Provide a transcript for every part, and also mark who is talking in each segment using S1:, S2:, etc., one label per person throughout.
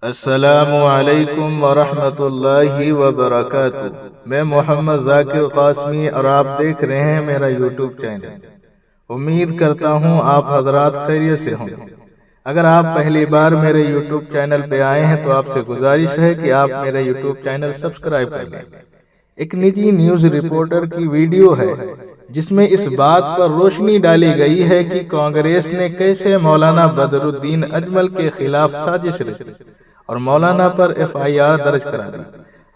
S1: अस्सलामु अलैकुम वरहमतुल्लाहि वबरकातुहू। मैं मोहम्मद ज़ाकिर क़ासमी और आप देख रहे हैं मेरा यूट्यूब चैनल। उम्मीद करता हूँ आप हजरात खैरियत से हों। अगर आप पहली बार मेरे यूट्यूब चैनल पे आए हैं तो आपसे गुजारिश है कि आप मेरा यूट्यूब चैनल सब्सक्राइब कर लें। एक निजी न्यूज़ रिपोर्टर की वीडियो है जिसमें इस बात पर रोशनी डाली गई है कि कांग्रेस ने कैसे मौलाना बदरुद्दीन अजमल के खिलाफ साजिश रची और मौलाना पर FIR दर्ज करा दी।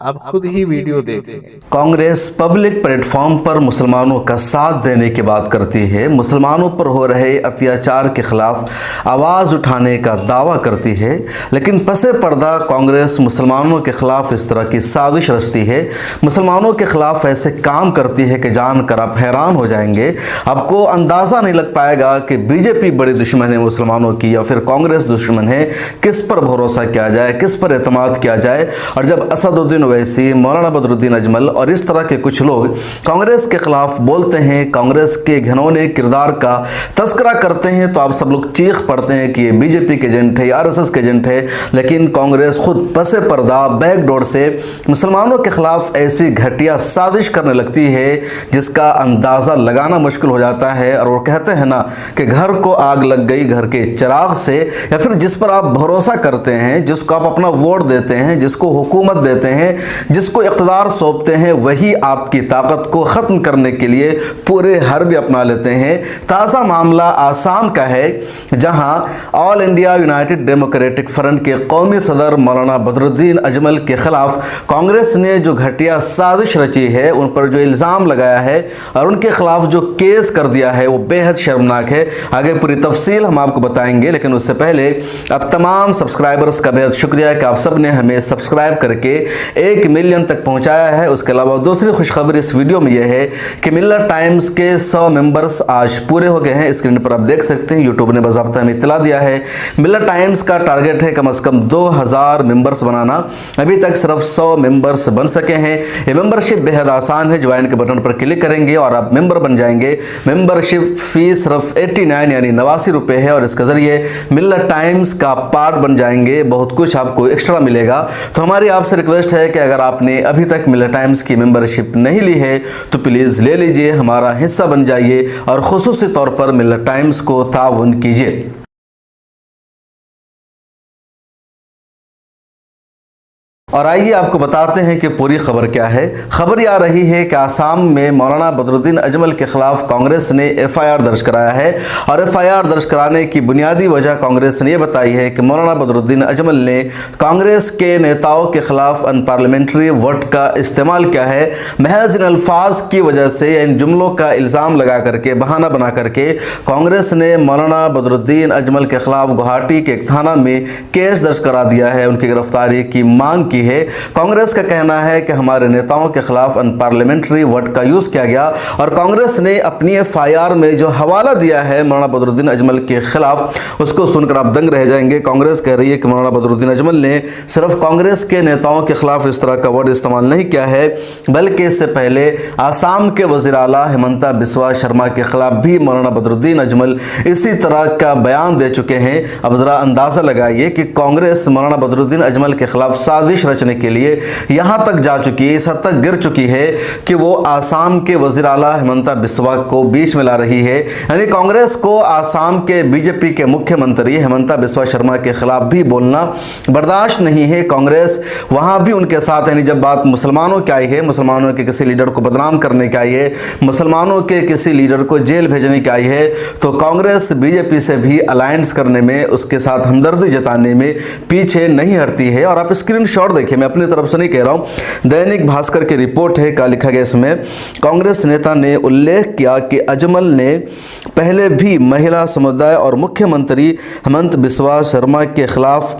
S1: आप खुद ही वीडियो देखें।
S2: कांग्रेस पब्लिक प्लेटफॉर्म पर मुसलमानों का साथ देने की बात करती है, मुसलमानों पर हो रहे अत्याचार के खिलाफ आवाज़ उठाने का दावा करती है, लेकिन पसे पर्दा कांग्रेस मुसलमानों के खिलाफ इस तरह की साजिश रचती है, मुसलमानों के खिलाफ ऐसे काम करती है कि जानकर आप हैरान हो जाएंगे। आपको अंदाज़ा नहीं लग पाएगा कि बीजेपी बड़ी दुश्मन है मुसलमानों की या फिर कांग्रेस दुश्मन है। किस पर भरोसा किया जाए, किस पर एतमाद किया जाए। और जब असदुद्दीन ओवैसी, मौलाना बदरुद्दीन अजमल और इस तरह के कुछ लोग कांग्रेस के खिलाफ बोलते हैं, कांग्रेस के घिनौने किरदार का तस्करा करते हैं, तो आप सब लोग चीख पड़ते हैं कि ये बीजेपी के एजेंट है, RSS के एजेंट है। लेकिन कांग्रेस खुद पसे पर्दा बैकडोर से मुसलमानों के खिलाफ ऐसी घटिया साजिश करने लगती है जिसका अंदाज़ा लगाना मुश्किल हो जाता है। और वो कहते हैं ना कि घर को आग लग गई घर के चिराग से, या फिर जिस पर आप भरोसा करते हैं, जिसको आप अपना वोट देते हैं, जिसको हुकूमत देते हैं, जिसको इक़्तिदार सौंपते हैं, वही आपकी ताकत को ख़त्म करने के लिए पूरे हरबे अपना लेते हैं। ताज़ा मामला आसाम का है, जहां all India United democratic front के कौमी सदर मौलाना बदरुद्दीन अजमल के खिलाफ कांग्रेस ने जो घटिया साजिश रची है, उन पर जो इल्ज़ाम लगाया है और उनके खिलाफ जो केस कर दिया है, वो बेहद शर्मनाक है। आगे पूरी तफसील हम आपको बताएंगे, लेकिन उससे पहले अब तमाम सब्सक्राइबर्स का बेहद शुक्रिया कि आप सब ने हमें सब्सक्राइब करके 1 मिलियन तक पहुंचाया है। उसके अलावा दूसरी खुशखबरी इस वीडियो में यह है कि मिल्लत टाइम्स के 100 मेंबर्स आज पूरे हो गए हैं। स्क्रीन पर आप देख सकते हैं, यूट्यूब ने बाज़ाब्ता हमें इत्तला दिया है। मिल्लत टाइम्स का टारगेट है कम से कम 2000 मेंबर्स बनाना। अभी तक सिर्फ 100 मेंबर्स बन सके हैं। ये मेंबरशिप बेहद आसान है, ज्वाइन के बटन पर क्लिक करेंगे और आप मेंबर बन जाएंगे। मेंबरशिप फीस सिर्फ 89 यानी 89 रुपये है और इसके ज़रिए मिल्लत टाइम्स का पार्ट बन जाएंगे। बहुत कुछ आपको एक्स्ट्रा मिलेगा। तो हमारी आपसे रिक्वेस्ट है कि अगर आपने अभी तक मिल्लत टाइम्स की मेंबरशिप नहीं ली है तो प्लीज़ ले लीजिए, हमारा हिस्सा बन जाइए और खुसूसी तौर पर मिल्लत टाइम्स को ताउन कीजिए। और आइए आपको बताते हैं कि पूरी खबर क्या है। खबर आ रही है कि आसाम में मौलाना बदरुद्दीन अजमल के खिलाफ कांग्रेस ने FIR दर्ज कराया है और FIR दर्ज कराने की बुनियादी वजह कांग्रेस ने यह बताई है कि मौलाना बदरुद्दीन अजमल ने कांग्रेस के नेताओं के खिलाफ अनपार्लियामेंट्री वर्ड का इस्तेमाल किया है। महज इन अल्फाज की वजह से, इन जुमलों का इल्ज़ाम लगा करके, बहाना बना करके कांग्रेस ने मौलाना बदरुद्दीन अजमल के खिलाफ गुवाहाटी के एक थाना में केस दर्ज करा दिया है, उनकी गिरफ्तारी की मांग की है। कांग्रेस का कहना है कि हमारे नेताओं के खिलाफ अनपार्लियामेंट्री वर्ड का यूज किया गया और कांग्रेस ने अपनी FIR में जो हवाला दिया है मौलाना बदरुद्दीन अजमल के खिलाफ, उसको सुनकर आप दंग रह जाएंगे। कांग्रेस कह रही है कि मौलाना बदरुद्दीन अजमल ने सिर्फ कांग्रेस के नेताओं के खिलाफ इस तरह का वर्ड इस्तेमाल नहीं किया है, बल्कि इससे पहले आसाम के वज़ीर आला हेमंता बिस्वा शर्मा के खिलाफ भी मौलाना बदरुद्दीन अजमल इसी तरह का बयान दे चुके हैं। अब जरा अंदाजा लगाइए कि कांग्रेस मौलाना बदरुद्दीन अजमल के खिलाफ साजिश रचने के लिए यहां तक जा चुकी है, इस हद तक गिर चुकी है कि वो आसाम के वज़ीर आला हेमंता बिस्वा को बीच में ला रही है। यानी कांग्रेस को आसाम के बीजेपी के मुख्यमंत्री हेमंता बिस्वा शर्मा के खिलाफ भी बोलना बर्दाश्त नहीं है। कांग्रेस वहां भी उनके साथ, यानी जब बात मुसलमानों की आई है, मुसलमानों के किसी लीडर को बदनाम करने की आई है, मुसलमानों के किसी लीडर को जेल भेजने की आई है, तो कांग्रेस बीजेपी से भी अलायंस करने में, उसके साथ हमदर्दी जताने में पीछे नहीं हटती है। और आप स्क्रीनशॉट देखिए, मैं अपनी तरफ से नहीं कह रहा हूं, दैनिक भास्कर की रिपोर्ट है, क्या लिखा गया इसमें। कांग्रेस नेता ने उल्लेख किया कि अजमल ने पहले भी महिला समुदाय और मुख्यमंत्री हेमंत बिस्वा शर्मा के खिलाफ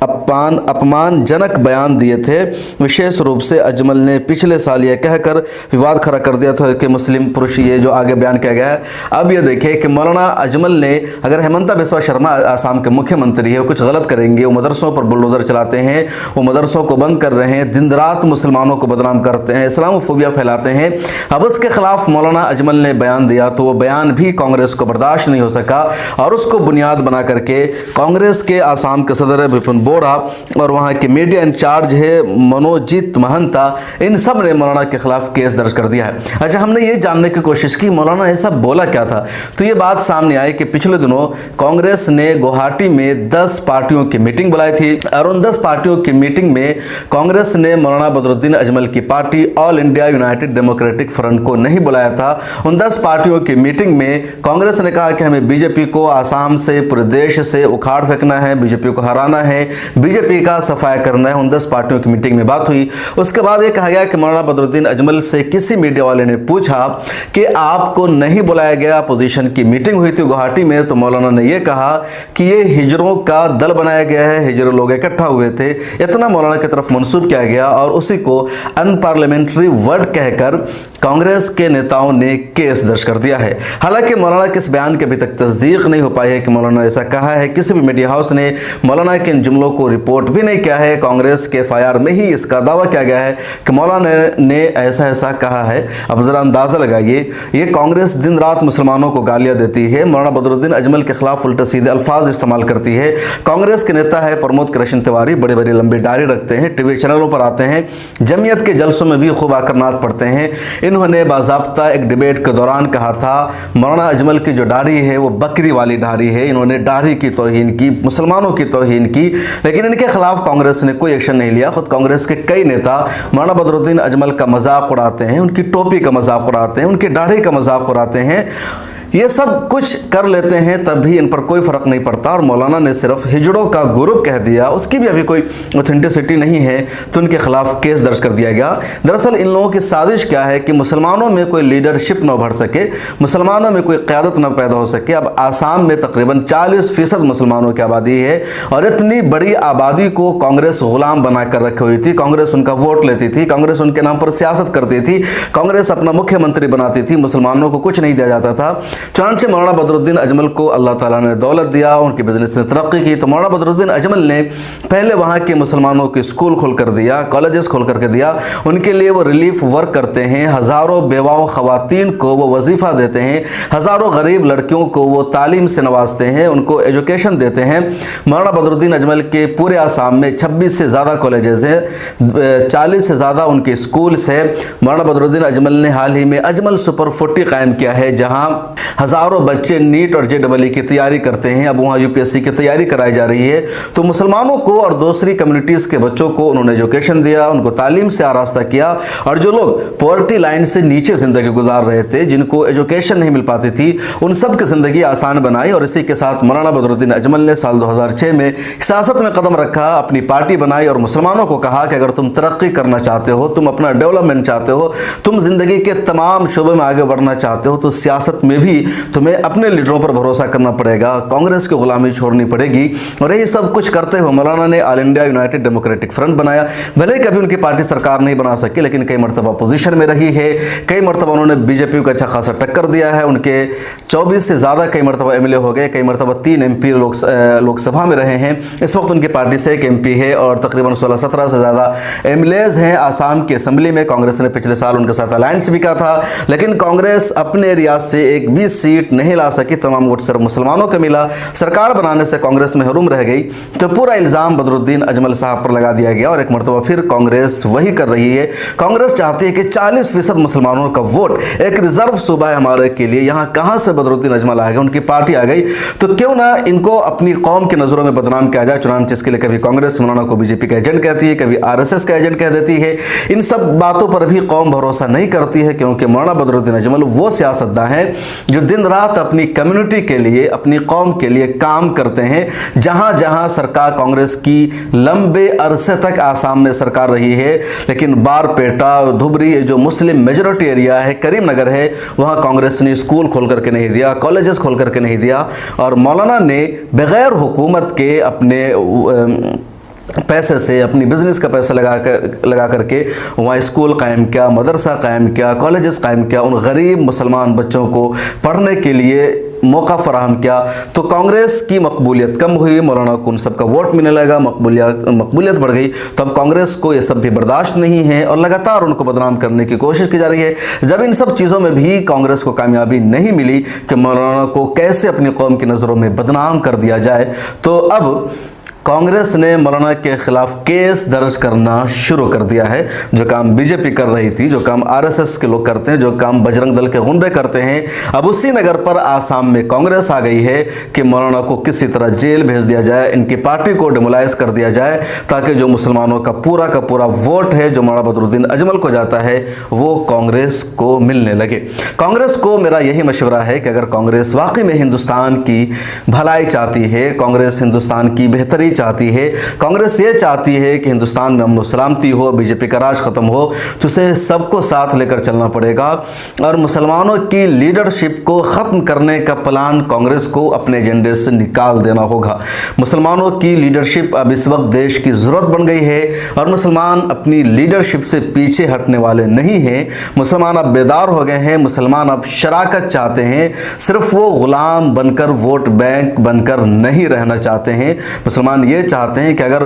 S2: अपमानजनक बयान दिए थे। विशेष रूप से अजमल ने पिछले साल यह कहकर विवाद खड़ा कर दिया था कि मुस्लिम पुरुष, ये जो आगे बयान किया गया है। अब यह देखिए कि मौलाना अजमल ने, अगर हेमंता बिस्वा शर्मा आसाम के मुख्यमंत्री है, वो कुछ गलत करेंगे, वो मदरसों पर बुलडोजर चलाते हैं, वो मदरसों को बंद कर रहे हैं, दिन रात मुसलमानों को बदनाम करते हैं, इस्लामोफोबिया फैलाते हैं, अब उसके खिलाफ मौलाना अजमल ने बयान दिया तो वो बयान भी कांग्रेस को बर्दाश्त नहीं हो सका और उसको बुनियाद बना करके कांग्रेस के आसाम के सदर विपिन बोरा और वहाँ के मीडिया इंचार्ज है मनोजीत महंता, इन सब ने मौलाना के खिलाफ केस दर्ज कर दिया है। अच्छा, हमने ये जानने की कोशिश की मौलाना ऐसा बोला क्या था, तो ये बात सामने आई कि पिछले दिनों कांग्रेस ने गुवाहाटी में 10 पार्टियों की मीटिंग बुलाई थी और उन 10 पार्टियों की मीटिंग में कांग्रेस ने मौलाना बदरुद्दीन अजमल की party all India United democratic front को नहीं बुलाया था। उन 10 पार्टियों की मीटिंग में कांग्रेस ने कहा कि हमें बीजेपी को आसाम से, पूरे देश से उखाड़ फेंकना है, बीजेपी को हराना है, बीजेपी का सफाया करना है। उन 10 पार्टियों की मीटिंग में बात हुई। उसके बाद यह कहा गया कि मौलाना बदरुद्दीन अजमल से किसी मीडिया वाले ने पूछा कि आपको नहीं बुलाया गया, अपोजिशन की मीटिंग हुई थी गुवाहाटी में, तो मौलाना ने यह कहा कि ये हिजरों का दल बनाया गया है, हिजरों लोग इकट्ठा हुए थे, इतना मौलाना की तरफ मंसूब किया गया और उसी को अनपार्लियामेंट्री वर्ड कहकर कांग्रेस के नेताओं ने केस दर्ज कर दिया है। हालांकि मौलाना के इस बयान की अभी तक तस्दीक नहीं हो पाई है कि मौलाना ऐसा कहा है। किसी भी मीडिया हाउस ने मौलाना के इन जुमलों को रिपोर्ट भी नहीं किया है। कांग्रेस के एफआईआर में ही इसका दावा किया गया है कि मौलाना ने ऐसा कहा है। अब जरा अंदाजा लगाइए, ये कांग्रेस दिन रात मुसलमानों को गालियां देती है, मौलाना बदरुद्दीन अजमल के खिलाफ उल्टे सीधे अल्फाज इस्तेमाल करती है। कांग्रेस के नेता है प्रमोद कृष्ण तिवारी, बड़ी बड़ी लंबी डायरी रखते हैं, टीवी चैनलों पर आते हैं, जमीयत के जलसों में भी खूब आकर नात पढ़ते हैं। इन्होंने बाज़ाब्ता एक डिबेट के दौरान कहा था मौलाना अजमल की जो डायरी है वो बकरी वाली डायरी है। इन्होंने डायरी की तौहीन की, मुसलमानों की तौहीन की, लेकिन इनके खिलाफ कांग्रेस ने कोई एक्शन नहीं लिया। खुद कांग्रेस के कई नेता मौलाना बदरुद्दीन अजमल का मजाक उड़ाते हैं, उनकी टोपी का मजाक उड़ाते हैं, उनकी दाढ़ी का मजाक उड़ाते हैं, ये सब कुछ कर लेते हैं, तब भी इन पर कोई फर्क नहीं पड़ता। और मौलाना ने सिर्फ हिजड़ों का ग्रुप कह दिया, उसकी भी अभी कोई ऑथेंटिसिटी नहीं है, तो उनके खिलाफ केस दर्ज कर दिया गया। दरअसल इन लोगों की साजिश क्या है कि मुसलमानों में कोई लीडरशिप न उभर सके, मुसलमानों में कोई क़यादत न पैदा हो सके। अब आसाम में तकरीबन 40% मुसलमानों की आबादी है और इतनी बड़ी आबादी को कांग्रेस गुलाम बना कर रखी हुई थी। कांग्रेस उनका वोट लेती थी, कांग्रेस उनके नाम पर सियासत करती थी, कांग्रेस अपना मुख्यमंत्री बनाती थी, मुसलमानों को कुछ नहीं दिया जाता था। चुनांचे मौलाना बदरुद्दीन अजमल को अल्लाह ताला ने दौलत दिया, उनकी बिजनेस ने तरक्की की, तो मौलाना बदरुद्दीन अजमल ने पहले वहाँ के मुसलमानों के स्कूल खोल कर दिया, कॉलेजेस खोल करके दिया, उनके लिए वो रिलीफ वर्क करते हैं, हज़ारों बेवाओं ख़वातीन को वो वजीफ़ा देते हैं, हज़ारों गरीब लड़कियों को वो तालीम से नवाजते हैं, उनको एजुकेशन देते हैं। मौलाना बदरुद्दीन अजमल के पूरे आसाम में 26 से ज़्यादा कॉलेजेस हैं, 40 से ज़्यादा उनके स्कूल्स हैं। मौलाना बदरुद्दीन अजमल ने हाल ही में अजमल सुपर 40 कायम किया है, जहाँ हज़ारों बच्चे नीट और JEE की तैयारी करते हैं। अब वहाँ UPSC की तैयारी कराई जा रही है। तो मुसलमानों को और दूसरी कम्युनिटीज़ के बच्चों को उन्होंने एजुकेशन दिया, उनको तालीम से आरास्ता किया, और जो लोग पॉवर्टी लाइन से नीचे ज़िंदगी गुजार रहे थे, जिनको एजुकेशन नहीं मिल पाती थी, उन सब की ज़िंदगी आसान बनाई। और इसी के साथ मौलाना बदरुद्दीन अजमल ने साल 2006 में सियासत में कदम रखा, अपनी पार्टी बनाई और मुसलमानों को कहा कि अगर तुम तरक्की करना चाहते हो, तुम अपना डेवलपमेंट चाहते हो, तुम ज़िंदगी के तमाम शोबे में आगे बढ़ना चाहते हो, तो सियासत में भी तुम्हें अपने लीडरों पर भरोसा करना पड़ेगा, कांग्रेस की गुलामी छोड़नी पड़ेगी। और यही सब कुछ करते हुए मौलाना ने all India United democratic front बनाया। भले ही कभी उनकी पार्टी सरकार नहीं बना सकी, लेकिन कई मरतबा अपोजिशन में रही है, कई मरतबा उन्होंने बीजेपी को अच्छा खासा टक्कर दिया है। उनके 24 से ज़्यादा कई मरतबा MLA हो गए, कई मरतबा 3 MP लोकसभा में रहे हैं। इस वक्त उनकी पार्टी से 1 MP है और तकरीबन 16-17 से ज़्यादा MLAs हैं। आसाम की असम्बली में कांग्रेस ने पिछले साल उनके साथ अलायंस भी किया था, लेकिन कांग्रेस अपने रियासत से एक भी सीट नहीं ला सकी, तमाम वोट सिर्फ मुसलमानों को मिला, सरकार बनाने से कांग्रेस महरूम रह गई। तो पूरा इल्ज़ाम बदरुद्दीन अजमल साहब पर लगा दिया गया और एक मरतबा फिर कांग्रेस वही कर रही है। कांग्रेस चाहती है कि 40% मुसलमानों का वोट एक रिजर्व सूबा है हमारे के लिए, यहाँ कहाँ से बदरुद्दीन अजमल आ गए, उनकी पार्टी आ गई, तो क्यों ना इनको अपनी कौम की नज़रों में बदनाम किया जाए। चुनांचे इसके लिए कभी कांग्रेस मौलाना को बीजेपी का एजेंट कहती है, कभी RSS का एजेंट कह देती है। इन सब बातों पर भी कौम भरोसा नहीं करती है, क्योंकि मौलाना बदरुद्दीन अजमल वो सियासतदान हैं जो दिन रात अपनी कम्युनिटी के लिए, अपनी कौम के लिए काम करते हैं। जहां जहां सरकार कांग्रेस की लंबे अरसे तक आसाम में सरकार रही है, लेकिन बारपेटा, धुबरी, जो मुस्लिम मेजॉरिटी एरिया है, करीमनगर है, वहां कांग्रेस ने स्कूल खोल करके नहीं दिया, कॉलेजेस खोल करके नहीं दिया। और मौलाना ने बगैर हुकूमत के अपने पैसे से, अपनी बिजनेस का पैसा लगा करके वहाँ स्कूल कायम किया, मदरसा कायम किया, कॉलेजेस कायम किया, उन गरीब मुसलमान बच्चों को पढ़ने के लिए मौका फराहम किया। तो कांग्रेस की मकबूलियत कम हुई, मौलाना को उन सबका वोट मिलने लगा, मकबूलियत बढ़ गई। तो अब कांग्रेस को ये सब भी बर्दाश्त नहीं है और लगातार उनको बदनाम करने की कोशिश की जा रही है। जब इन सब चीज़ों में भी कांग्रेस को कामयाबी नहीं मिली कि मौलाना को कैसे अपनी कौम की नज़रों में बदनाम कर दिया जाए, तो अब कांग्रेस ने मौलाना के खिलाफ केस दर्ज करना शुरू कर दिया है। जो काम बीजेपी कर रही थी, जो काम आरएसएस के लोग करते हैं, जो काम बजरंग दल के गुंडे करते हैं, अब उसी नगर पर आसाम में कांग्रेस आ गई है कि मौलाना को किसी तरह जेल भेज दिया जाए, इनकी पार्टी को डिमोलाइज कर दिया जाए, ताकि जो मुसलमानों का पूरा वोट है जो मौलाना बदरुद्दीन अजमल को जाता है वो कांग्रेस को मिलने लगे। कांग्रेस को मेरा यही मशवरा है कि अगर कांग्रेस वाकई में हिंदुस्तान की भलाई चाहती है, कांग्रेस हिंदुस्तान की बेहतरी चाहती है, कांग्रेस ये चाहती है कि हिंदुस्तान में अमन और सलामती हो, बीजेपी का राज खत्म हो, तो उसे सबको साथ लेकर चलना पड़ेगा और मुसलमानों की लीडरशिप को खत्म करने का प्लान कांग्रेस को अपने एजेंडे से निकाल देना होगा। मुसलमानों की लीडरशिप अब इस वक्त देश की जरूरत बन गई है और मुसलमान अपनी लीडरशिप से पीछे हटने वाले नहीं हैं। मुसलमान अब बेदार हो गए हैं, मुसलमान अब शराकत चाहते हैं, सिर्फ वो गुलाम बनकर, वोट बैंक बनकर नहीं रहना चाहते हैं। मुसलमान ये चाहते हैं कि अगर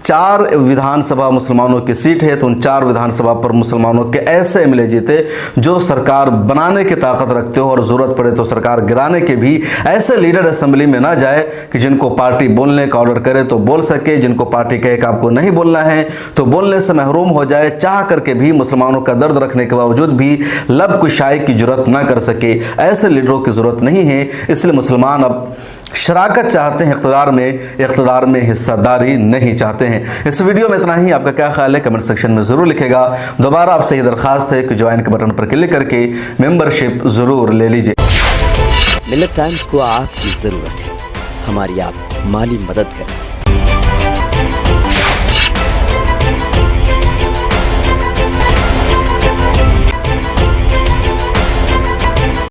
S2: 4 विधानसभा मुसलमानों की सीट है तो उन 4 विधानसभा पर मुसलमानों के ऐसे एमएलए जीते जो सरकार बनाने की ताकत रखते हो और जरूरत पड़े तो सरकार गिराने के भी ऐसे लीडर असेंबली में ना जाए कि जिनको पार्टी बोलने का ऑर्डर करे तो बोल सके, जिनको पार्टी कहे कि आपको नहीं बोलना है तो बोलने से महरूम हो जाए, चाह करके भी मुसलमानों का दर्द रखने के बावजूद भी लब कुशाई की जरूरत ना कर सके। ऐसे लीडरों की जरूरत नहीं है। इसलिए मुसलमान अब शराकत चाहते हैं इख्तिदार में हिस्सेदारी नहीं चाहते हैं। इस वीडियो में इतना ही। आपका क्या ख्याल है कमेंट सेक्शन में ज़रूर लिखेगा। दोबारा आपसे ये दरख्वास्त है कि ज्वाइन के बटन पर क्लिक करके मेंबरशिप ज़रूर ले लीजिए।
S3: मिल्लत टाइम्स को आपकी ज़रूरत है, हमारी आप माली मदद करें।